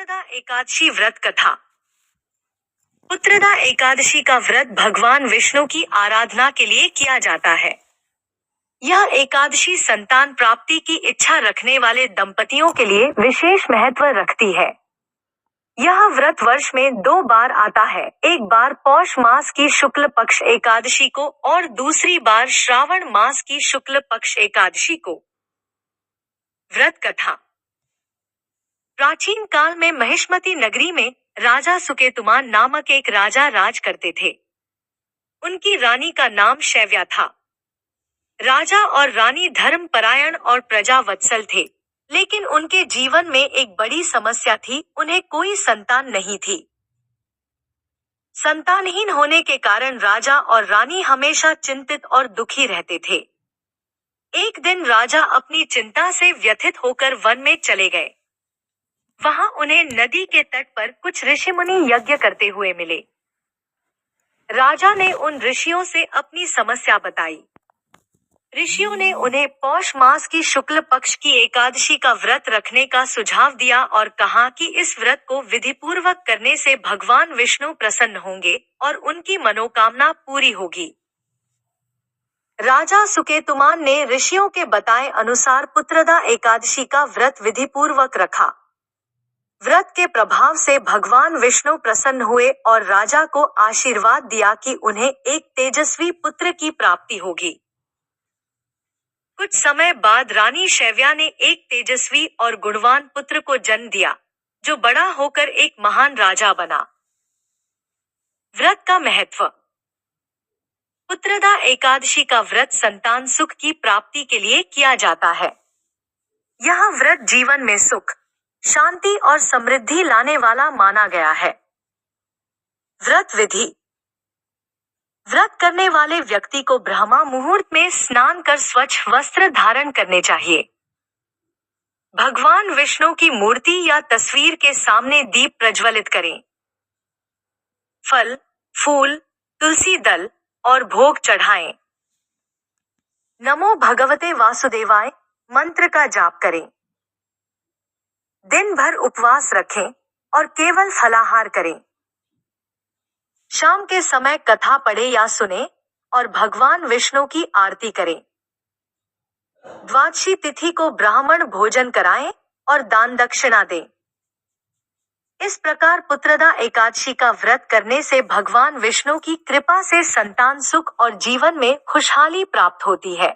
पुत्रदा एकादशी व्रत कथा। पुत्रदा एकादशी का व्रत भगवान विष्णु की आराधना के लिए किया जाता है। यह एकादशी संतान प्राप्ति की इच्छा रखने वाले दंपतियों के लिए विशेष महत्व रखती है। यह व्रत वर्ष में 2 बार आता है, एक बार पौष मास की शुक्ल पक्ष एकादशी को और दूसरी बार श्रावण मास की शुक्ल पक्ष एकादशी को। व्रत कथा। प्राचीन काल में महिष्मती नगरी में राजा सुकेतुमान नामक एक राजा राज करते थे। उनकी रानी का नाम शैव्या था। राजा और रानी धर्मपरायण और प्रजावत्सल थे, लेकिन उनके जीवन में एक बड़ी समस्या थी, उन्हें कोई संतान नहीं थी। संतानहीन होने के कारण राजा और रानी हमेशा चिंतित और दुखी रहते थे। एक दिन राजा अपनी चिंता से व्यथित होकर वन में चले गए। वहां उन्हें नदी के तट पर कुछ ऋषिमुनि यज्ञ करते हुए मिले। राजा ने उन ऋषियों से अपनी समस्या बताई। ऋषियों ने उन्हें पौष मास की शुक्ल पक्ष की एकादशी का व्रत रखने का सुझाव दिया और कहा कि इस व्रत को विधिपूर्वक करने से भगवान विष्णु प्रसन्न होंगे और उनकी मनोकामना पूरी होगी। राजा सुकेतुमान ने ऋषियों के बताए अनुसार पुत्रदा एकादशी का व्रत विधिपूर्वक रखा। व्रत के प्रभाव से भगवान विष्णु प्रसन्न हुए और राजा को आशीर्वाद दिया कि उन्हें एक तेजस्वी पुत्र की प्राप्ति होगी। कुछ समय बाद रानी शैव्या ने एक तेजस्वी और गुणवान पुत्र को जन्म दिया, जो बड़ा होकर एक महान राजा बना। व्रत का महत्व। पुत्रदा एकादशी का व्रत संतान सुख की प्राप्ति के लिए किया जाता है। यह व्रत जीवन में सुख, शांति और समृद्धि लाने वाला माना गया है। व्रत विधि। व्रत करने वाले व्यक्ति को ब्रह्मा मुहूर्त में स्नान कर स्वच्छ वस्त्र धारण करने चाहिए। भगवान विष्णु की मूर्ति या तस्वीर के सामने दीप प्रज्वलित करें। फल, फूल, तुलसी दल और भोग चढ़ाएं। नमो भगवते वासुदेवाय मंत्र का जाप करें। दिन भर उपवास रखें और केवल फलाहार करें। शाम के समय कथा पढ़े या सुने और भगवान विष्णु की आरती करें। द्वादशी तिथि को ब्राह्मण भोजन कराएं और दान दक्षिणा दें। इस प्रकार पुत्रदा एकादशी का व्रत करने से भगवान विष्णु की कृपा से संतान सुख और जीवन में खुशहाली प्राप्त होती है।